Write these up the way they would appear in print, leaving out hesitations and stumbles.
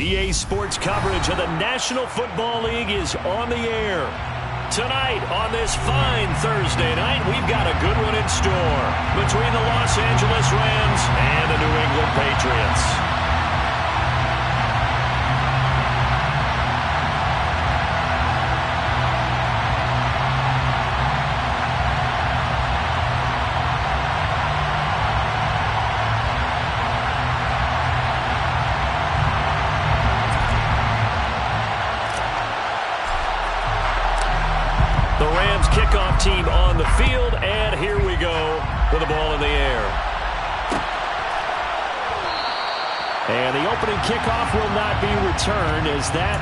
EA Sports coverage of the National Football League is on the air. Tonight, on this fine Thursday night, we've got a good one in store between the Los Angeles Rams and the New England Patriots. The Rams kickoff team on the field, and here we go with the ball in the air. And the opening kickoff will not be returned, as that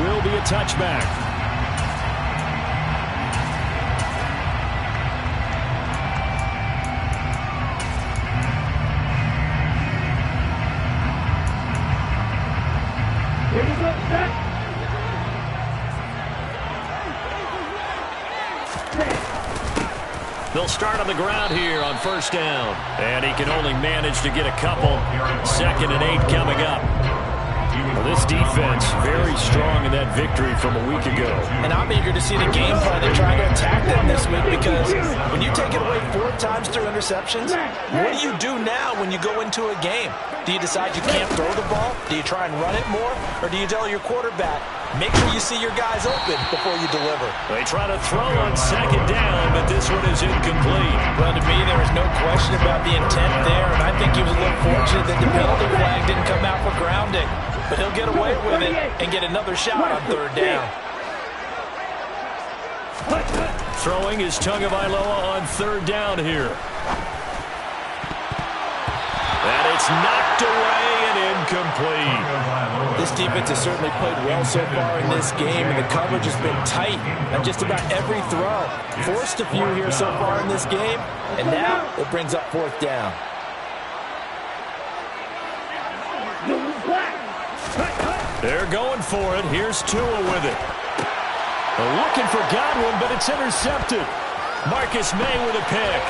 will be a touchback. Here we go, set. They'll start on the ground here on first down. And he can only manage to get a couple. 2nd and 8 coming up. Well, this defense very strong in that victory from a week ago. And I'm eager to see the game plan they try to attack them this week, because when you take it away 4 times through interceptions, what do you do now when you go into a game? Do you decide you can't throw the ball? Do you try and run it more? Or do you tell your quarterback, make sure you see your guys open before you deliver? They try to throw on 2nd down, but this one is incomplete. Well, to me, there was no question about the intent there, and I think he was a little fortunate that the penalty flag didn't come out for grounding. But he'll get away with it and get another shot on 3rd down. Throwing is Tagovailoa on 3rd down here. And it's knocked away and incomplete. This defense has certainly played well so far in this game, and the coverage has been tight on just about every throw. Forced a few here so far in this game, and now it brings up 4th down. They're going for it. Here's Tua with it. Looking for Godwin, but it's intercepted. Marcus May with a pick.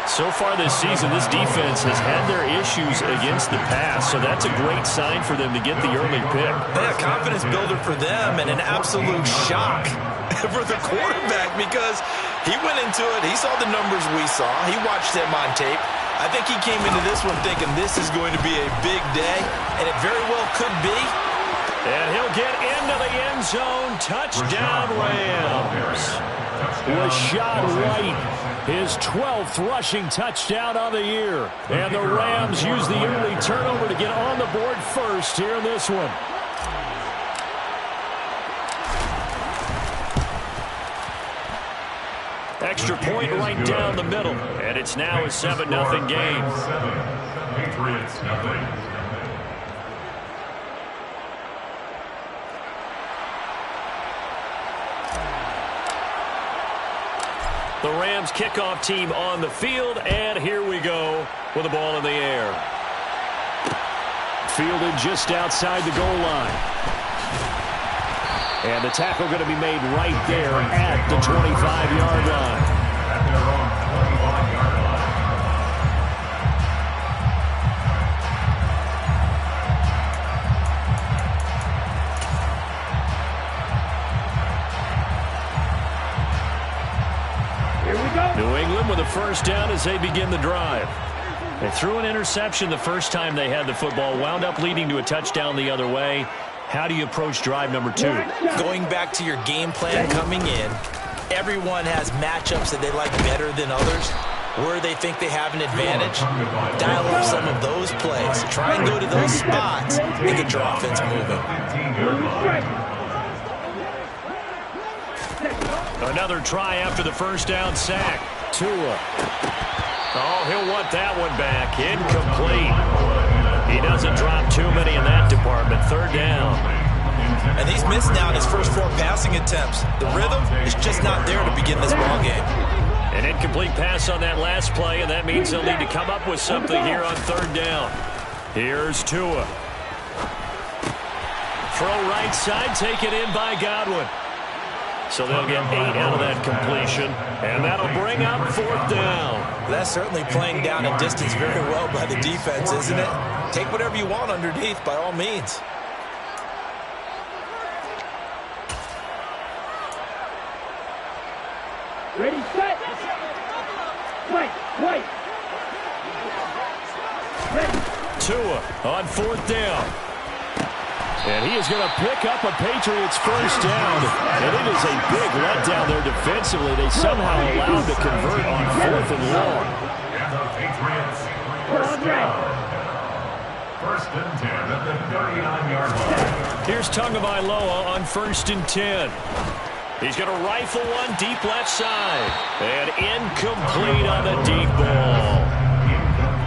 So far this season, this defense has had their issues against the pass, so that's a great sign for them to get the early pick. Yeah, confidence builder for them, and an absolute shock for the quarterback, because he went into it, he saw the numbers we saw, he watched them on tape. I think he came into this one thinking this is going to be a big day, and it very well could be. And he'll get into the end zone. Touchdown, Rams. Rashad White, his 12th rushing touchdown on the year. And the Rams use the early turnover to get on the board first here in this one. Extra point right down the middle. And it's now a 7-0 game. Patriots nothing. The Rams kickoff team on the field, and here we go with the ball in the air. Fielded just outside the goal line. And the tackle going to be made right there at the 25-yard line. New England with a first down as they begin the drive. They threw an interception the first time they had the football, wound up leading to a touchdown the other way. How do you approach drive number 2? Going back to your game plan coming in, everyone has matchups that they like better than others, where they think they have an advantage. Dial up some of those plays. Try and go to those spots and get your offense moving. Another try after the first down sack. Tua. Oh, he'll want that one back. Incomplete. He doesn't drop too many in that department. 3rd down. And he's missed now in his first 4 passing attempts. The rhythm is just not there to begin this ball game. An incomplete pass on that last play, and that means they'll need to come up with something here on 3rd down. Here's Tua. Throw right side, taken in by Godwin. So they'll get 8 out of that completion, and that'll bring up 4th down. That's certainly playing down a distance very well by the defense, isn't it? Take whatever you want underneath by all means. Ready, set. Wait. Ready. Tua on 4th down. And he is going to pick up a Patriots first down. And it is a big letdown there defensively. They somehow allowed to convert on 4th and long. And the Patriots first down. 1st and 10 at the 39-yard line. Here's Tagovailoa on 1st and 10. He's going to rifle one deep left side. And incomplete on the deep ball.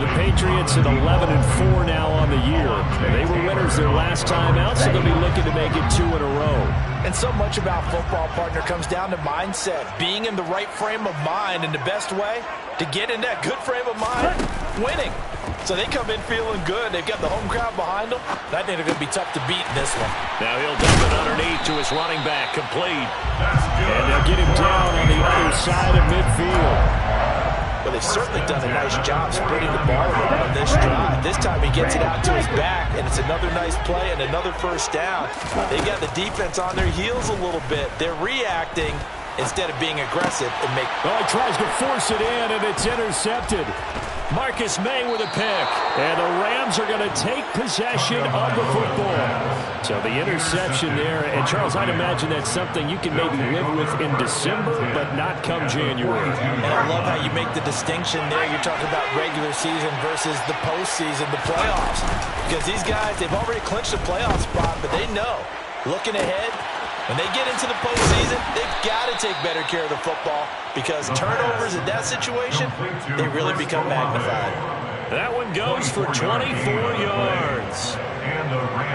The Patriots at 11-4 now on the year. They were winners their last time out, so they'll be looking to make it 2 in a row. And so much about football, partner, comes down to mindset. Being in the right frame of mind, and the best way to get in that good frame of mind, winning. So they come in feeling good. They've got the home crowd behind them. I think they're going to be tough to beat in this one. Now he'll dump it underneath to his running back, complete. And they'll get him down on the other side of midfield. Well, they've certainly done a nice job spreading the ball around on this drive. This time he gets it out to his back, and it's another nice play and another first down. They got the defense on their heels a little bit. They're reacting instead of being aggressive and make. Oh, he tries to force it in, and it's intercepted. Marcus May with a pick. And the Rams are going to take possession of the football. So the interception there. And, Charles, I'd imagine that's something you can maybe live with in December, but not come January. And I love how you make the distinction there. You're talking about regular season versus the postseason, the playoffs. Because these guys, they've already clinched a playoff spot, but they know, looking ahead, when they get into the postseason, they've got to take better care of the football because turnovers in that situation, they really become magnified. That one goes for 24 yards.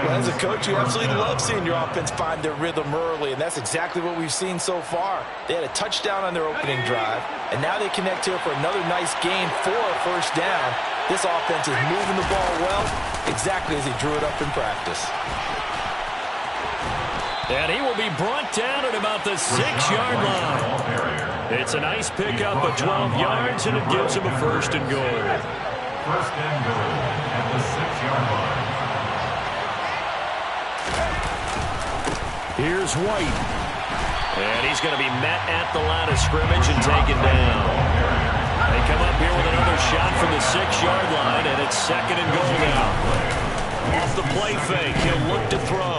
Well, as a coach, you absolutely love seeing your offense find their rhythm early, and that's exactly what we've seen so far. They had a touchdown on their opening drive, and now they connect here for another nice gain for a first down. This offense is moving the ball well, exactly as he drew it up in practice. And he will be brought down at about the 6-yard line. It's a nice pickup of 12 yards, and it gives him a 1st and goal. 1st and goal at the 6-yard line. Here's White. And he's going to be met at the line of scrimmage and taken down. They come up here with another shot from the 6-yard line, and it's 2nd and goal now. Off the play fake, he'll look to throw.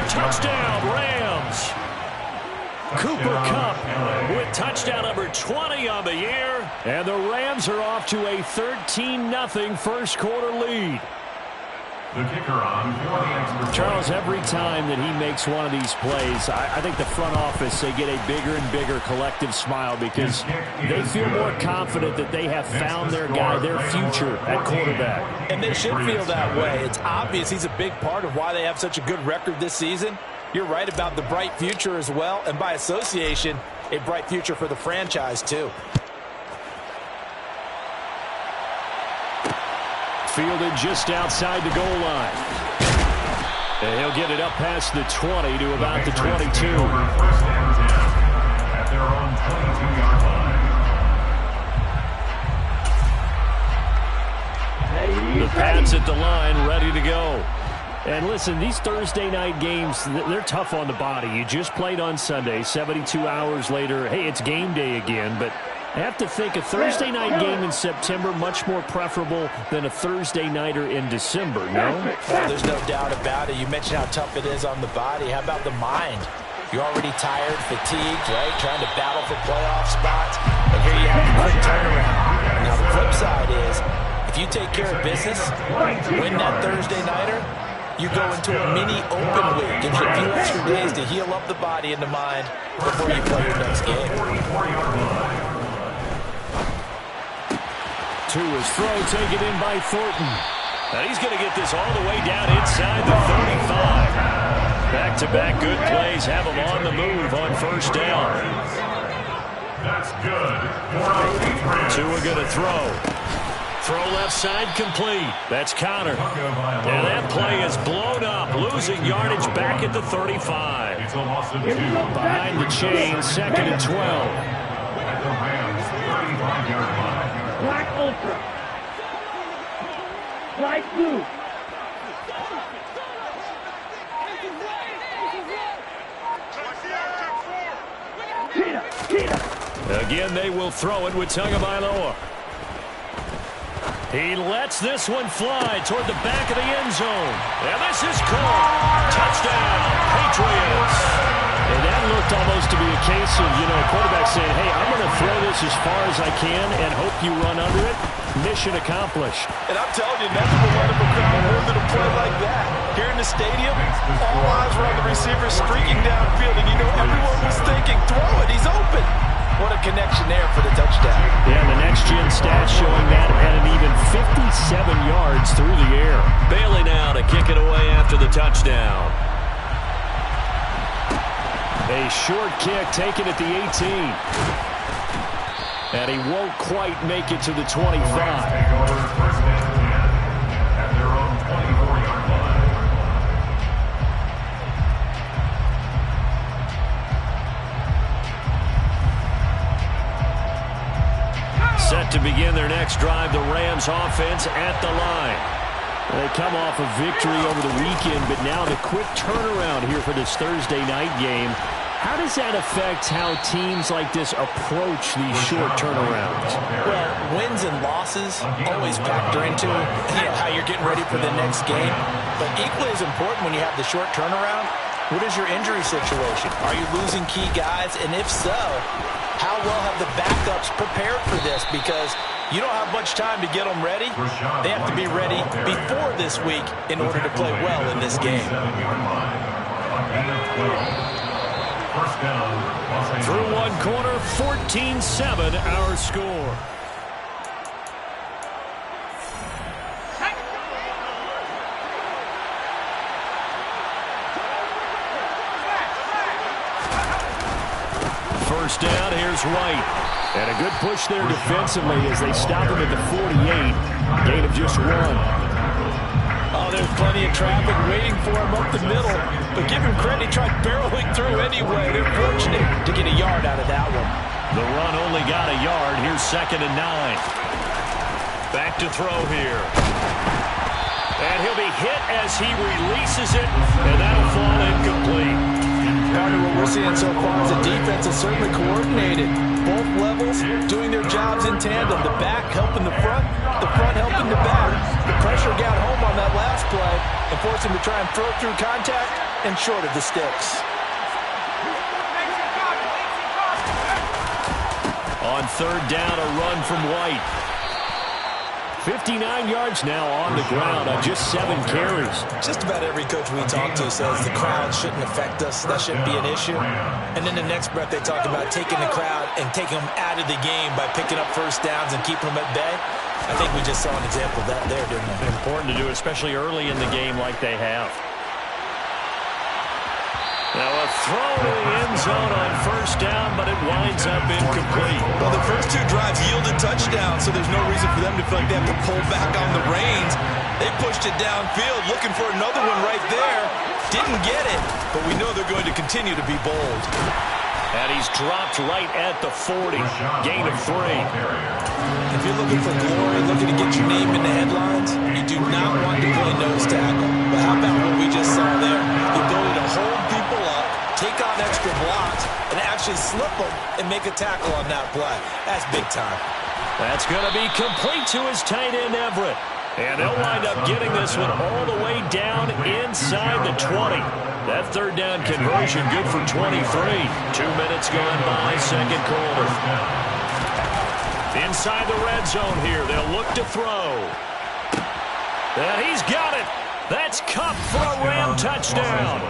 Touchdown, Rams. Cooper Kupp with touchdown number 20 on the year. And the Rams are off to a 13-0 first quarter lead. The kicker on for the extra. Charles, every time that he makes one of these plays, I think the front office, they get a bigger and bigger collective smile because they feel more confident that they have found their guy, their future at quarterback. And they should feel that way. It's obvious he's a big part of why they have such a good record this season. You're right about the bright future as well, and by association, a bright future for the franchise too. Fielded just outside the goal line. And he'll get it up past the 20 to about the 22. 1st and 10 at their own 22-yard line. The Pats at the line, ready to go. And listen, these Thursday night games, they're tough on the body. You just played on Sunday, 72 hours later. Hey, it's game day again, but I have to think a Thursday night game in September much more preferable than a Thursday nighter in December, no? Well, there's no doubt about it. You mentioned how tough it is on the body. How about the mind? You're already tired, fatigued, right? Trying to battle for playoff spots. And here you have the quick turnaround. Now, the flip side is, if you take care of business, win that Thursday nighter, you go into a mini open week. Gives you a few extra days to heal up the body and the mind before you play your next game. To his throw, taken in by Thornton. And he's going to get this all the way down inside the 35. Back-to-back good plays have him on the move on first down. That's good. Tua going to throw. Throw left side complete. That's Connor. And that play is blown up, losing yardage back at the 35. It's a loss of 2. Behind the chain, 2nd and 12. At the Rams' 35-yard line. Black Ultra. Light blue. Again, they will throw it with Tagovailoa. He lets this one fly toward the back of the end zone. And this is caught. Touchdown, Patriots. And that looked almost to be a case of, a quarterback saying, hey, I'm going to throw this as far as I can and hope you run under it. Mission accomplished. And I'm telling you, nothing will let him crowd more than a play like that. Here in the stadium, all eyes were on the receiver streaking downfield, and everyone was thinking, throw it, he's open. What a connection there for the touchdown. Yeah, the next-gen stats showing that at an even 57 yards through the air. Bailey now to kick it away after the touchdown. A short kick taken at the 18. And he won't quite make it to the 25. Take over first and 10 at their own 24-yard line. Set to begin their next drive, the Rams offense at the line. They come off a victory over the weekend, but now the quick turnaround here for this Thursday night game. How does that affect how teams like this approach these short turnarounds? Well, wins and losses always factor into how you're getting ready for the next game. But equally as important when you have the short turnaround, what is your injury situation? Are you losing key guys? And if so, how well have the backups prepared for this? Because you don't have much time to get them ready. They have to be ready before this week in order to play well in this game. Through one quarter, 14-7 our score. First down, here's White. And a good push there defensively as they stop him at the 48. Gain of just 1. Oh, there's plenty of traffic waiting for him up the middle. But give him credit, he tried barreling through anyway. They're fortunate to get a yard out of that one. The run only got a yard. Here's 2nd and 9. Back to throw here. And he'll be hit as he releases it. And that'll fall incomplete. Part of what we're seeing so far is the defense is certainly coordinated. Both levels doing their jobs in tandem. The back helping the front helping the back. The pressure got home on that last play and forced him to try and throw through contact and short of the sticks. On 3rd down, a run from White. 59 yards now on the ground on just 7 carries. Just about every coach we talk to says the crowd shouldn't affect us. That shouldn't be an issue. And then the next breath they talk about taking the crowd and taking them out of the game by picking up first downs and keeping them at bay. I think we just saw an example of that there, didn't we? Important to do, especially early in the game like they have. Now a throw to the end zone on 1st down, but it winds up incomplete. Well, the first 2 drives yielded touchdowns, so there's no reason for them to feel like they have to pull back on the reins. They pushed it downfield, looking for another one right there. Didn't get it, but we know they're going to continue to be bold. And he's dropped right at the 40. Gain of 3. If you're looking for glory, looking to get your name in the headlines, you do not want to play nose tackle. But how about what we just saw there? The ability to hold people up, take on extra blocks, and actually slip them and make a tackle on that play. That's big time. That's going to be complete to his tight end, Everett. And they'll wind up getting this one all the way down inside the 20. That 3rd down conversion good for 23. 2 minutes gone by, 2nd quarter. Inside the red zone here, they'll look to throw. And he's got it. That's Kupp for a Ram touchdown.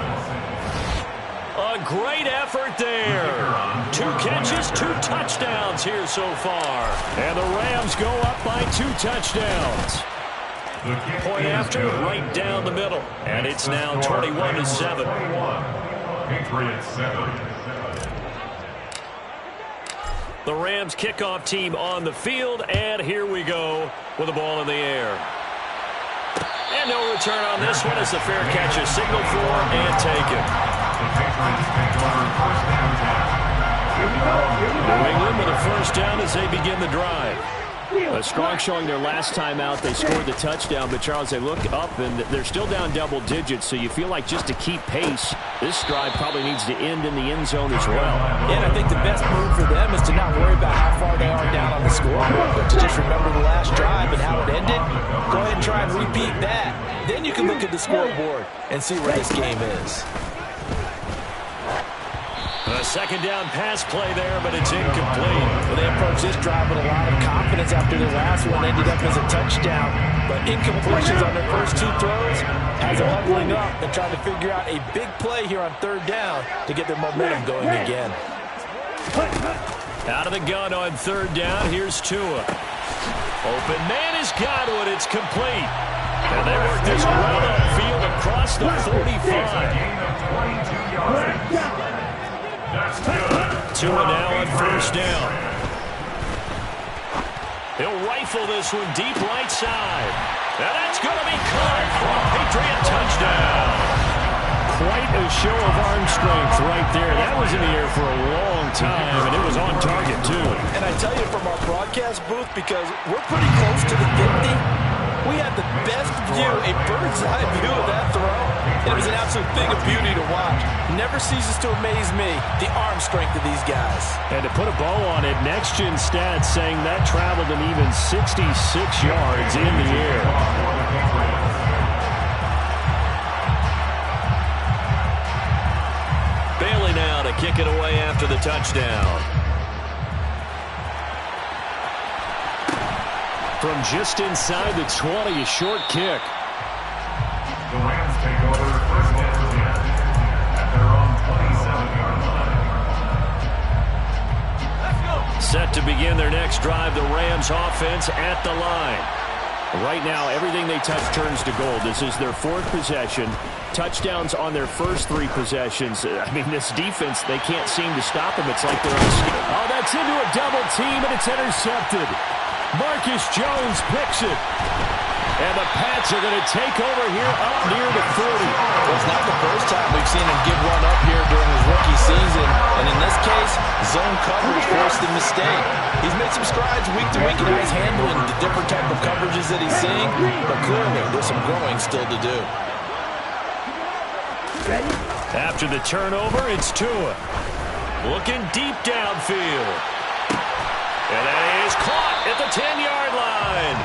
A great effort there. 2 catches, 2 touchdowns here so far. And the Rams go up by 2 touchdowns. Point after, right down the middle. And it's now 21-7. Patriots 7. The Rams kickoff team on the field, and here we go with the ball in the air. And no return on this one as the fair catch is signaled for and taken. New England with a first down as they begin the drive. A strong showing their last time out. They scored the touchdown, but Charles, they look up and they're still down double digits, so you feel like just to keep pace, this drive probably needs to end in the end zone as well. Yeah, and I think the best move for them is to not worry about how far they are down on the scoreboard, but to just remember the last drive and how it ended. Go ahead and try and repeat that. Then you can look at the scoreboard and see where this game is. A second down pass play there, but it's incomplete. Well, they approached this drive with a lot of confidence after the last one ended up as a touchdown. But incompletions on their first two throws has them huddling up and trying to figure out a big play here on third down to get their momentum going again. Out of the gun on third down, here's Tua. Open man is Godwin, it's complete. And they work this well upfield across the 45. Tua now on first down. He'll rifle this one deep right side. And that's going to be caught for a Patriot touchdown. Quite a show of arm strength right there. That was in the air for a long time, and it was on target, too. And I tell you from our broadcast booth, because we're pretty close to the 50, we had the best view, a bird's-eye view of that throw. And it was an absolute thing of beauty to watch. Never ceases to amaze me, the arm strength of these guys. And to put a bow on it, Next Gen Stats saying that traveled an even 66 yards in the air. Bailey now to kick it away after the touchdown. From just inside the 20, a short kick. The Rams take over first and 10 at their own 27-yard line. Set to begin their next drive, the Rams offense at the line. Right now, everything they touch turns to gold. This is their fourth possession. Touchdowns on their first three possessions. I mean, this defense, they can't seem to stop them. It's like they're oh, that's into a double team, and it's intercepted. Marcus Jones picks it. And the Pats are going to take over here up near the 40. Well, it's not the first time we've seen him give one up here during his rookie season. And in this case, zone coverage forced the mistake. He's made some strides week to week, and now he's handling the different type of coverages that he's seeing. But clearly, there's some growing still to do. After the turnover, it's Tua. Looking deep downfield. And that is caught at the 10-yard line.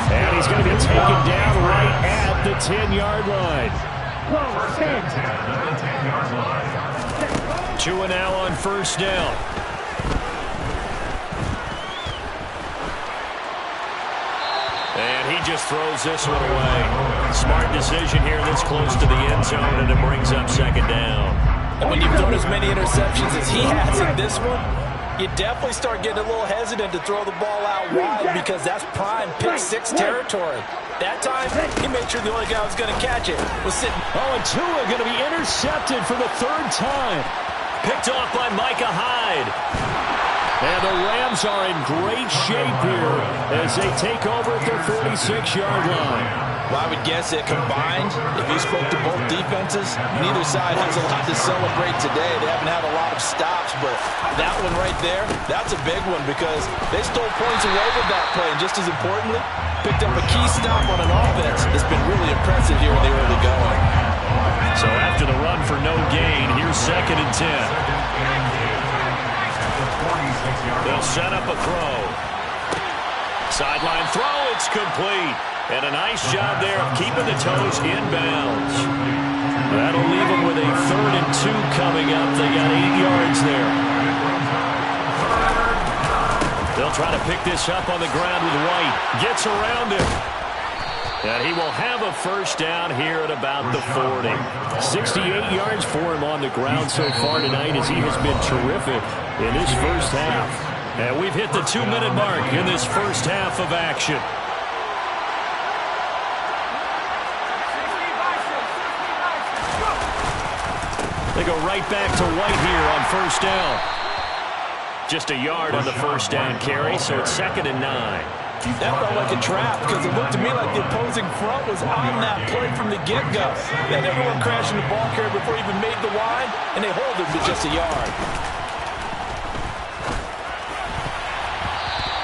And he's going to get taken down right at the 10-yard line. First and 10 at the 10-yard line. Tua now on first down. And he just throws this one away. Smart decision here this close to the end zone, and it brings up second down. And when you've thrown as many interceptions as he has in this one, you definitely start getting a little hesitant to throw the ball out wide because that's prime pick six territory. That time, he made sure the only guy who was going to catch it was sitting. Oh, and Tua going to be intercepted for the third time. Picked off by Micah Hyde. And the Rams are in great shape here as they take over at their 46-yard line. Well, I would guess that combined, if you spoke to both defenses, neither side has a lot to celebrate today. They haven't had a lot of stops, but that one right there, that's a big one because they stole points away with that play. And just as importantly, picked up a key stop on an offense that's been really impressive here in the early going. So after the run for no gain, here's second and 10. They'll set up a throw. Sideline throw, it's complete. And a nice job there of keeping the toes inbounds. That'll leave them with a 3rd and 2 coming up. They got 8 yards there. They'll try to pick this up on the ground with White. Gets around it. And he will have a first down here at about the 40. 68 yards for him on the ground so far tonight as he has been terrific in this first half. And we've hit the 2-minute mark in this first half of action. They go right back to White here on first down. Just a yard on the first down carry, so it's 2nd and 9. That felt like a trap because it looked to me like the opposing front was on that play from the get-go. They had everyone crashing the ball carrier before he even made the line, and they hold him to just a yard.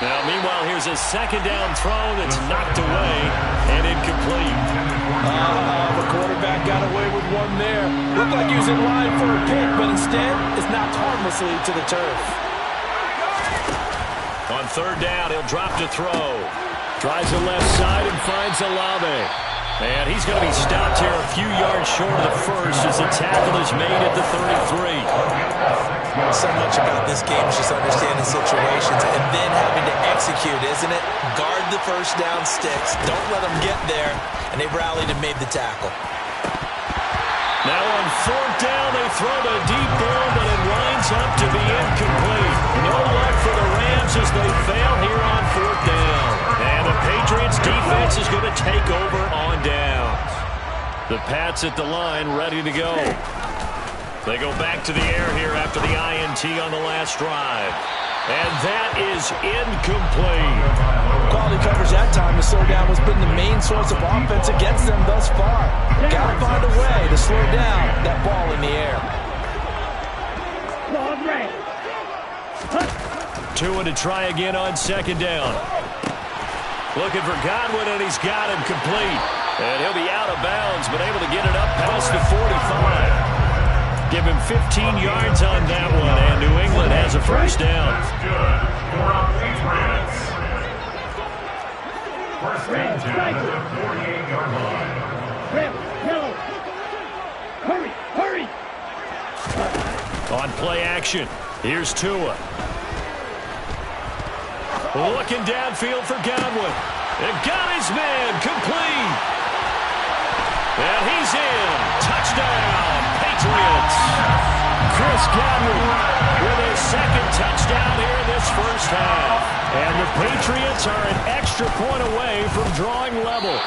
Now, meanwhile, here's a 2nd down throw that's knocked away and incomplete. The quarterback got away with one there. Looked like he was in line for a pick, but instead, it's knocked harmlessly to the turf. On 3rd down, he'll drop to throw. Tries the left side and finds Olave. And he's going to be stopped here a few yards short of the first as the tackle is made at the 33. So much about this game is just understanding situations and then having to execute, isn't it? Guard the first down sticks. Don't let them get there. And they rallied and made the tackle. Now on 4th down, they throw the deep ball, but it winds up to be incomplete. No luck for the Rams as they fail here on 4th down. And the Patriots defense is going to take over on downs. The Pats at the line, ready to go. They go back to the air here after the INT on the last drive. And that is incomplete. Quality coverage that time to slow down has been the main source of offense against them thus far. Got to find a way to slow down that ball in the air. Tua to try again on 2nd down. Looking for Godwin, and he's got him complete. And he'll be out of bounds, but able to get it up past the 45. Give him 15 yards on that one, and New England has a first down. Good for our Patriots. First and 10 at the 48-yard line. Hurry! On play action, here's Tua. Looking downfield for Godwin. And got his man complete. And he's in. Touchdown, Patriots. Chris Godwin with his 2nd touchdown here in this first half. And the Patriots are an extra point away from drawing level.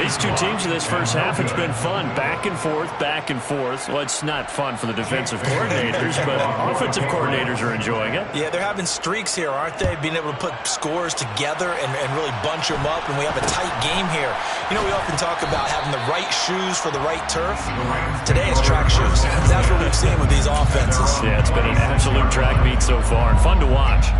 These two teams in this first half, it's been fun. Back and forth, back and forth. Well, it's not fun for the defensive coordinators, but offensive coordinators are enjoying it. Yeah, they're having streaks here, aren't they? Being able to put scores together and really bunch them up, and we have a tight game here. You know, we often talk about having the right shoes for the right turf. Today it's track shoes. That's what we've seen with these offenses. Yeah, it's been an absolute track meet so far, and fun to watch.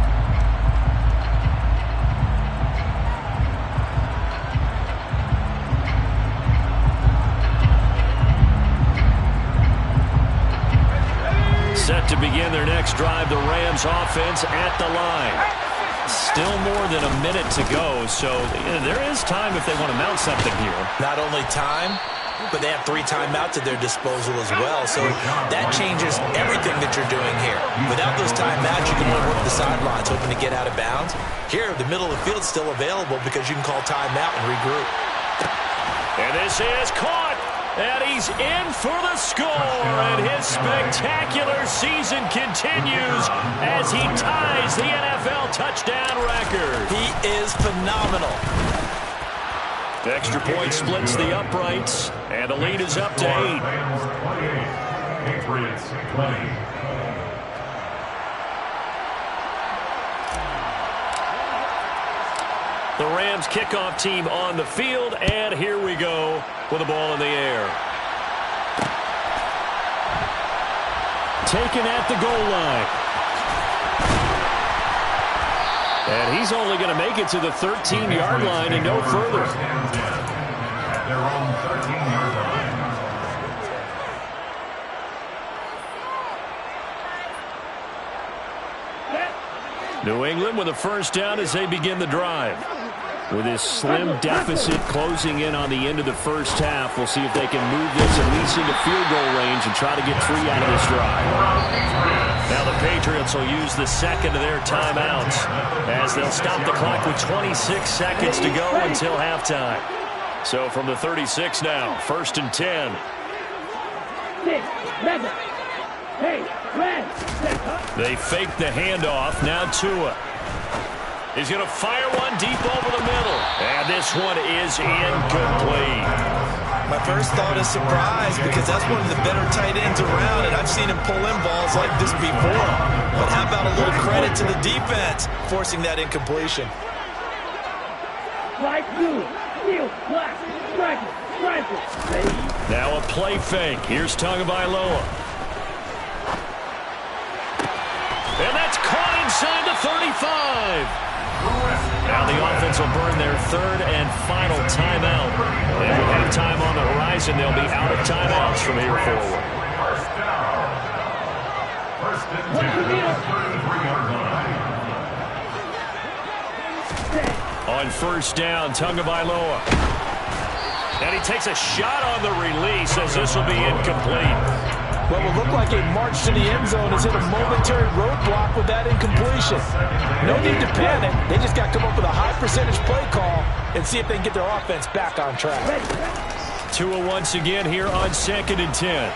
Set to begin their next drive, the Rams offense at the line. Still more than a minute to go, so there is time if they want to mount something here. Not only time, but they have 3 timeouts at their disposal as well, so that changes everything that you're doing here. Without those timeouts, you can only work the sidelines, hoping to get out of bounds. Here, the middle of the field is still available because you can call timeout and regroup. And this is caught. And he's in for the score, and his spectacular season continues as he ties the NFL touchdown record. He is phenomenal. The extra point splits the uprights, and the lead is up to 8. Patriots 20. The Rams kickoff team on the field, and here we go with the ball in the air. Taken at the goal line. And he's only going to make it to the 13-yard line and no further. At their own 13-yard line. New England with a first down as they begin the drive. With this slim deficit closing in on the end of the first half, we'll see if they can move this at least into field goal range and try to get 3 out of this drive. Now the Patriots will use the second of their timeouts as they'll stop the clock with 26 seconds to go until halftime. So from the 36 now, 1st and 10. They fake the handoff. Now Tua. He's going to fire one deep over the middle. And this one is incomplete. My first thought is surprise because that's one of the better tight ends around, and I've seen him pull in balls like this before. But how about a little credit to the defense forcing that incompletion? Right through. Steal. Black. Striker. Striker. Now a play fake. Here's Tagovailoa. And that's caught inside the 35. Now the offense will burn their third and final timeout. And with halftime on the horizon, they'll be out of timeouts from here forward. First and 10 at the 33-yard line. On first down, Tagovailoa. And he takes a shot on the release as this will be incomplete. What will look like a march to the end zone is hit a momentary roadblock with that incompletion. No need to panic. They just got to come up with a high percentage play call and see if they can get their offense back on track. Tua once again here on 2nd and 10.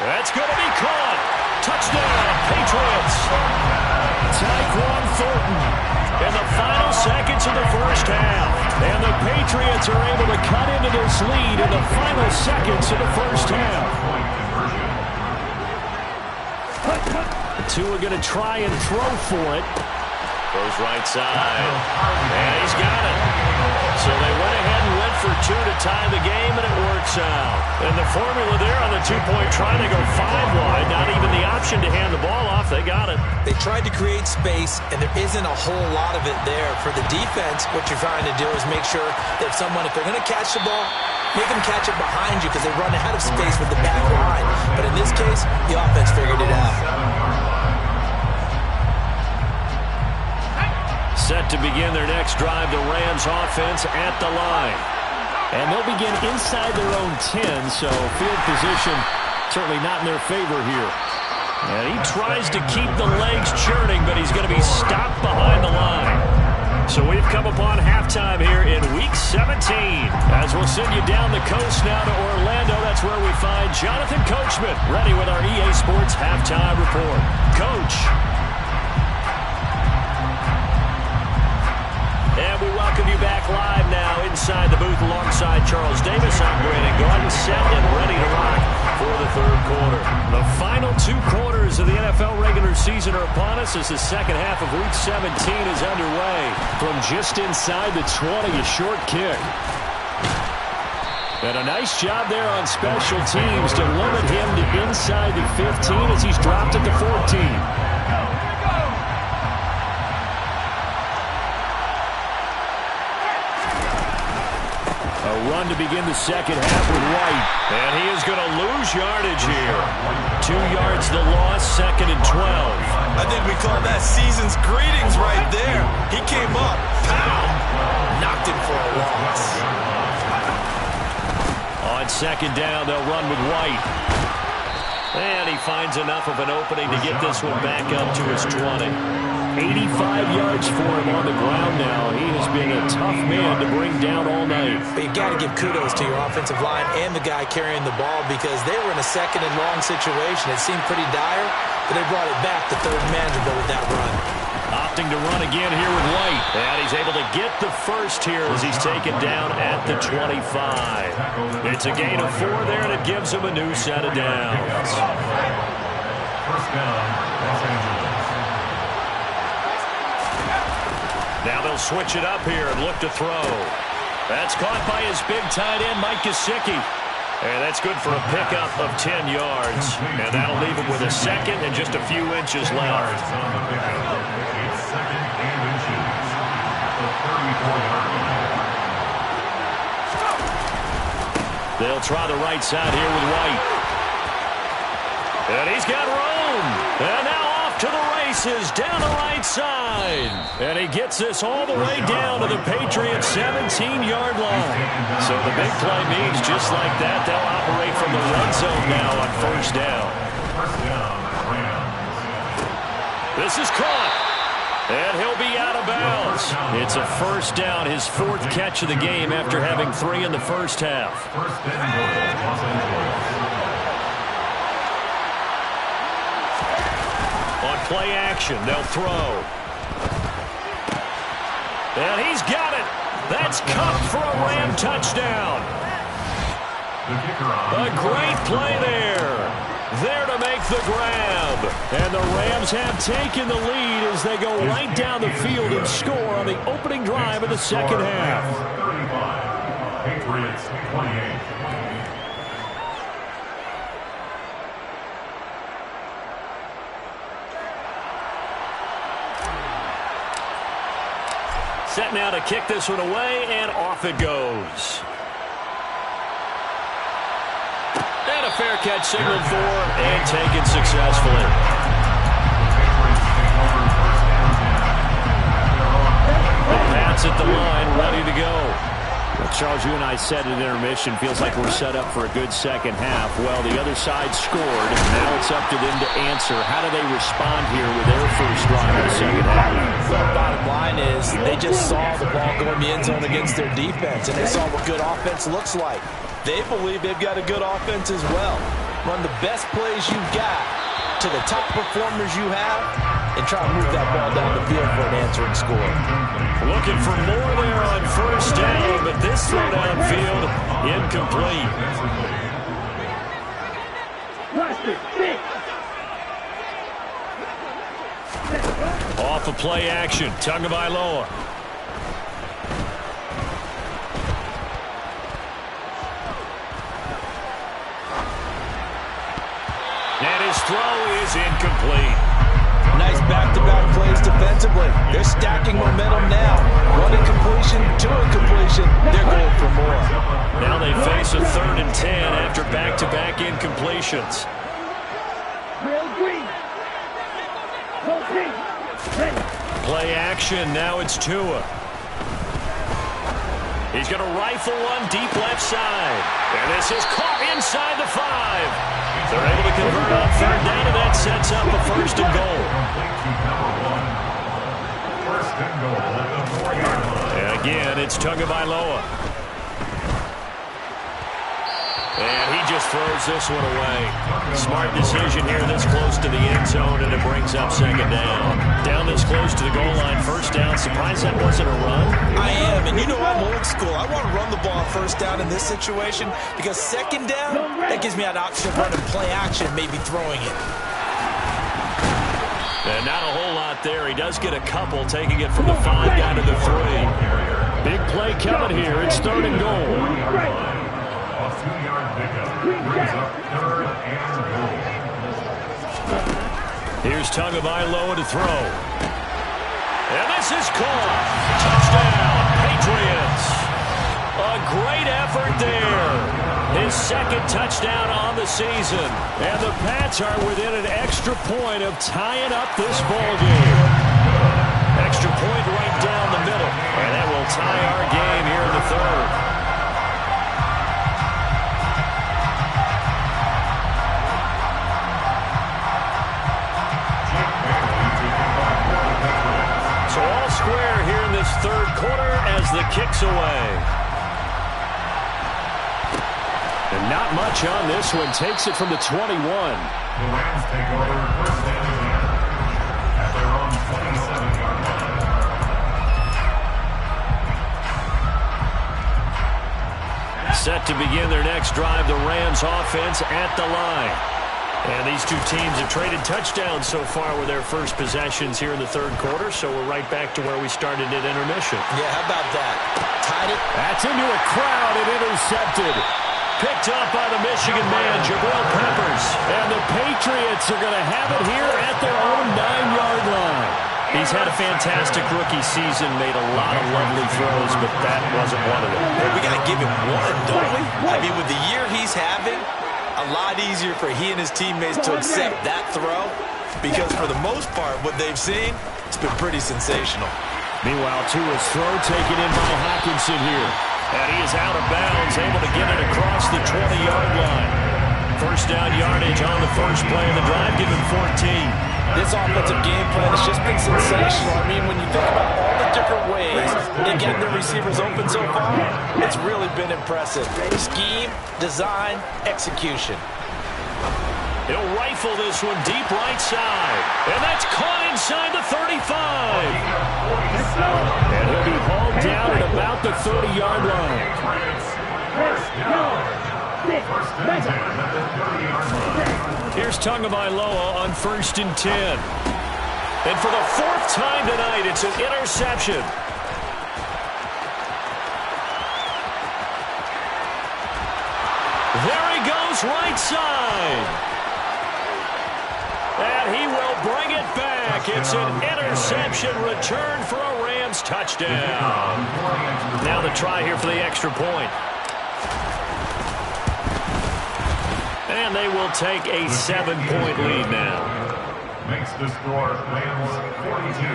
That's going to be caught. Touchdown, Patriots. Tyquan Thornton in the final seconds of the first half. And the Patriots are able to cut into this lead in the final seconds of the first half. Tua going to try and throw for it. Goes right side. And he's got it. So they went ahead and went for two to tie the game, and it works out. And the formula there on the two-point try, they go 5 wide. Not even the option to hand the ball off. They got it. They tried to create space, and there isn't a whole lot of it there. For the defense, what you're trying to do is make sure that if they're going to catch the ball, make them catch it behind you because they run out of space with the back line. But in this case, the offense figured it out. Set to begin their next drive, the Rams offense at the line. And they'll begin inside their own 10, so field position certainly not in their favor here. And he tries to keep the legs churning, but he's going to be stopped behind the line. So we've come upon halftime here in Week 17. As we'll send you down the coast now to Orlando, that's where we find Jonathan Coachman, ready with our EA Sports Halftime Report. Coach. And we welcome you back live now inside the booth alongside Charles Davis. I'm Brandon Gordon, set and ready to rock for the third quarter. The final 2 quarters of the NFL regular season are upon us as the second half of Week 17 is underway. From just inside the 20, a short kick. And a nice job there on special teams to limit him to inside the 15 as he's dropped at the 14. A run to begin the second half with White. And he is going to lose yardage here. 2 yards the loss, 2nd and 12. I think we call that season's greetings right there. He came up, pow, knocked him for a loss. On 2nd down, they'll run with White. And he finds enough of an opening to get this one back up to his 20. 85 yards for him on the ground now. He has been a tough man to bring down all night. But you got to give kudos to your offensive line and the guy carrying the ball because they were in a 2nd and long situation. It seemed pretty dire, but they brought it back to third manageable with that run. Opting to run again here with White. And he's able to get the first here as he's taken down at the 25. It's a gain of 4 there, and it gives him a new set of downs. First down, Los Angeles. Now they'll switch it up here and look to throw. That's caught by his big tight end, Mike Gesicki. And that's good for a pickup of 10 yards. And that'll leave him with a 2nd and just a few inches left. It's 2nd and inches. The 34-yard line. They'll try the right side here with White. And he's got room. And now off to the races down the right side. And he gets this all the way down to the Patriots' 17-yard line. So the big play means just like that, they'll operate from the red zone now on first down. First down, Rams. This is caught. And he'll be out of bounds. It's a first down, his 4th catch of the game after having 3 in the first half. First and goal, Los Angeles. On play action, they'll throw. And he's got it. That's Cup for a Ram touchdown. A great play there. There to make the grab. And the Rams have taken the lead as they go right down the field and score on the opening drive of the second half. 35. Patriots 28. Set now to kick this one away, and off it goes. And a fair catch signaled for and taken successfully. Pats at the line, ready to go. Well, Charles, you and I said at intermission, feels like we're set up for a good second half. Well, the other side scored. Now it's up to them to answer. How do they respond here with their first drive of the second half? Well, bottom line is they just saw the ball go in the end zone against their defense, and they saw what good offense looks like. They believe they've got a good offense as well. Run the best plays you've got to the top performers you have, and try to move that ball down the field for an answering score. Looking for more there on first down, but this throw downfield incomplete. Off of play action, Tagovailoa. And his throw is incomplete. Nice back-to-back plays defensively. They're stacking momentum now. One incompletion, two incompletion. They're going for more. Now they face a 3rd and 10 after back-to-back incompletions. Play action. Now it's Tua. He's going to rifle one deep left side. And this is caught inside the 5. They're able to convert on 3rd down, and that sets up a 1st and goal. First and goal at the 4-yard line. And again, it's Tagovailoa. And he just throws this one away. Smart decision here this close to the end zone, and it brings up 2nd down. Down this close to the goal line, 1st down. Surprised that wasn't a run? I am, and you know I'm old school. I want to run the ball on 1st down in this situation because 2nd down, that gives me an option of running play action, maybe throwing it. And not a whole lot there. He does get a couple, taking it from the 5 down to the 3. Big play coming here. It's 3rd and goal. A 2-yard pickup brings up 3rd and goal. Here's Tagovailoa to throw. And this is caught. Touchdown, Patriots. A great effort there. His 2nd touchdown on the season. And the Pats are within an extra point of tying up this ballgame. Extra point right down the middle. And that will tie our game here in the 3rd. So all square here in this 3rd quarter as the kick's away. And not much on this one. Takes it from the 21. The Rams take over 1st and 10 at their own 27-yard line. Set to begin their next drive, the Rams offense at the line. And these two teams have traded touchdowns so far with their first possessions here in the 3rd quarter, so we're right back to where we started at intermission. Yeah, how about that? Tied it. That's into a crowd and intercepted. Picked up by the Michigan man, Jabril Peppers. And the Patriots are going to have it here at their own 9-yard line. He's had a fantastic rookie season, made a lot of lovely throws, but that wasn't one of them. Well, we got to give him one, don't we? I mean, with the year he's having, a lot easier for he and his teammates to accept that throw because for the most part, what they've seen, it's been pretty sensational. Meanwhile, Tua's throw taken in by Hockenson here. And he is out of bounds, able to get it across the 20-yard line. 1st down yardage on the first play of the drive, given 14. This offensive game plan has just been sensational. I mean, when you think about all the different ways they get their receivers open so far, it's really been impressive. Scheme, design, execution. He'll rifle this one deep right side. And that's caught inside the 35. And he'll be hauled down at about the 30-yard line. First and 10 at the 30-yard line. Here's Tagovailoa on 1st and 10. And for the 4th time tonight, it's an interception. There he goes, right side. And he will bring it back. It's an interception return for a Rams touchdown. Now the try here for the extra point. And they will take a 7-point lead now. Makes the score Rams 42,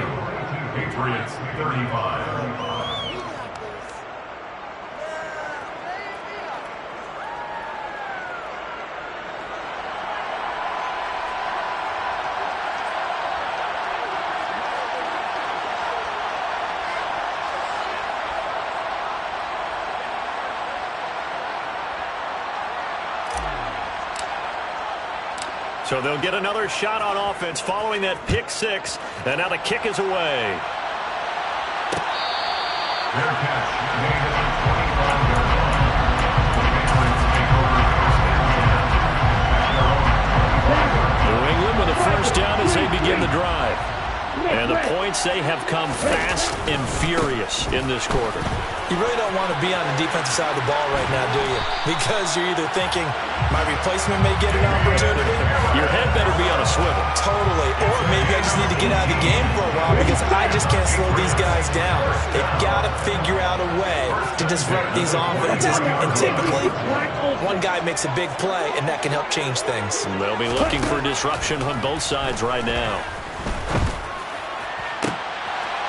Patriots 35. So they'll get another shot on offense following that pick six. And now the kick is away. Their catch made at the 25-yard line. Patriots take over first down. New England with a first down as they begin the drive. And the points, they have come fast and furious in this quarter. You really don't want to be on the defensive side of the ball right now, do you? Because you're either thinking, my replacement may get an opportunity. Your head better be on a swivel. Totally. Or maybe I just need to get out of the game for a while because I just can't slow these guys down. They've got to figure out a way to disrupt these offenses. And typically, one guy makes a big play, and that can help change things. They'll be looking for disruption on both sides right now.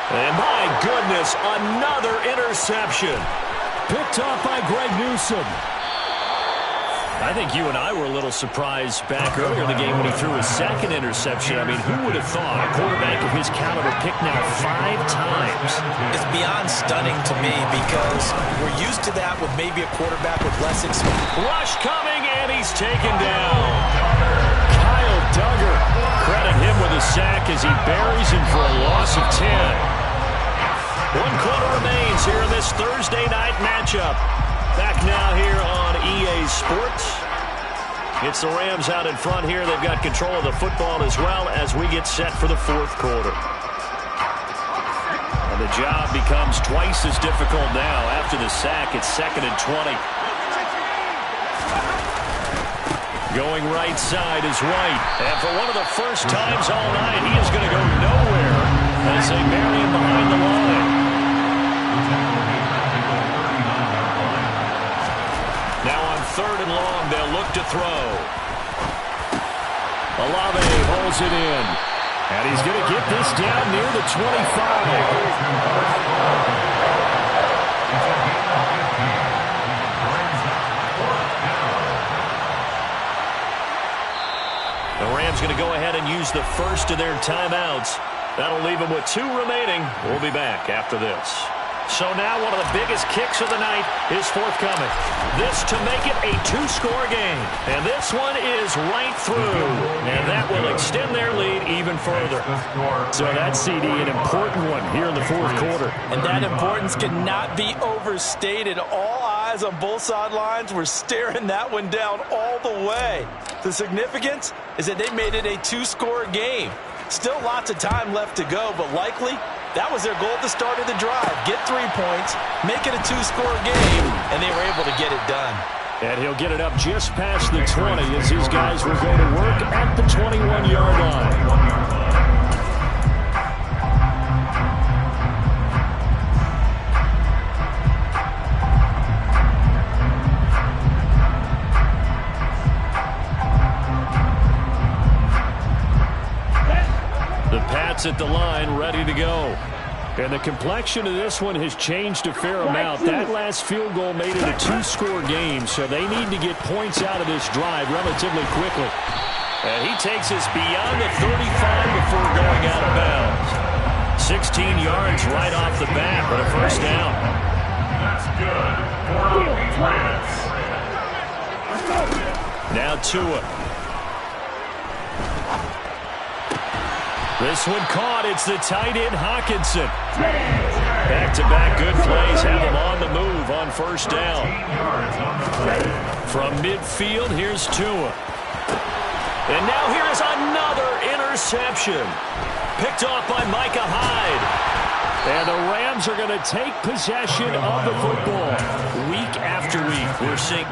And my goodness, another interception. Picked off by Greg Newsome. I think you and I were a little surprised back earlier in the game when he threw his second interception. I mean, who would have thought a quarterback of his caliber picked now 5 times? It's beyond stunning to me because we're used to that with maybe a quarterback with less experience. Rush coming, and he's taken down. Kyle Duggar. Credit him with a sack as he buries him for a loss of 10. 1 quarter remains here in this Thursday night matchup. Back now here on EA Sports. It's the Rams out in front here. They've got control of the football as well as we get set for the 4th quarter. And the job becomes twice as difficult now. After the sack, it's 2nd and 20. Going right side is White. And for one of the first times all night, he is going to go nowhere as they bury him behind the line. Now on 3rd and long, they'll look to throw. Olave holds it in. And he's going to get this down near the 25. The Rams going to go ahead and use the first of their timeouts. That'll leave them with 2 remaining. We'll be back after this. So now one of the biggest kicks of the night is forthcoming. This to make it a 2-score game. And this one is right through. And that will extend their lead even further. So that's, CD, an important one here in the 4th quarter. And that importance cannot be overstated. All eyes on both sidelines were staring that one down all the way. The significance is that they made it a 2-score game. Still lots of time left to go, but likely that was their goal at the start of the drive. Get 3 points, make it a 2-score game, and they were able to get it done. And he'll get it up just past the 20 as these guys will go to work at the 21-yard line. At the line, ready to go. And the complexion of this one has changed a fair amount. That last field goal made it a 2-score game, so they need to get points out of this drive relatively quickly. And he takes us beyond the 35 before going out of bounds. 16 yards right off the bat, but a first down. That's good for the Patriots. Now Tua. This one caught. It's the tight end, Hawkinson. Back-to-back good plays have him on the move on first down. From midfield, here's Tua. And now here is another interception. Picked off by Micah Hyde. And the Rams are going to take possession of the football week after week. We're seeing...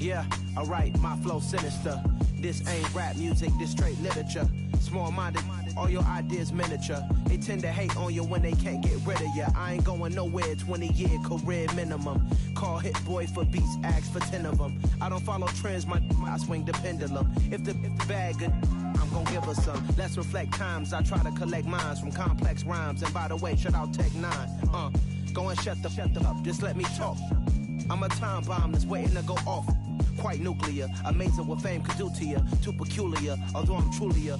Yeah, alright, my flow sinister. This ain't rap music, this straight literature. Small-minded, all your ideas miniature. They tend to hate on you when they can't get rid of you. I ain't going nowhere, 20-year career minimum. Call Hit Boy for beats, ask for 10 of them. I don't follow trends, I swing the pendulum. If the bag good, I'm gonna give her some. Let's reflect times, I try to collect minds from complex rhymes. And by the way, shout out Tech 9. Go and shut the up, just let me talk. I'm a time bomb that's waiting to go off. Quite nuclear, amazing what fame could do to you. Too peculiar, although I'm truly a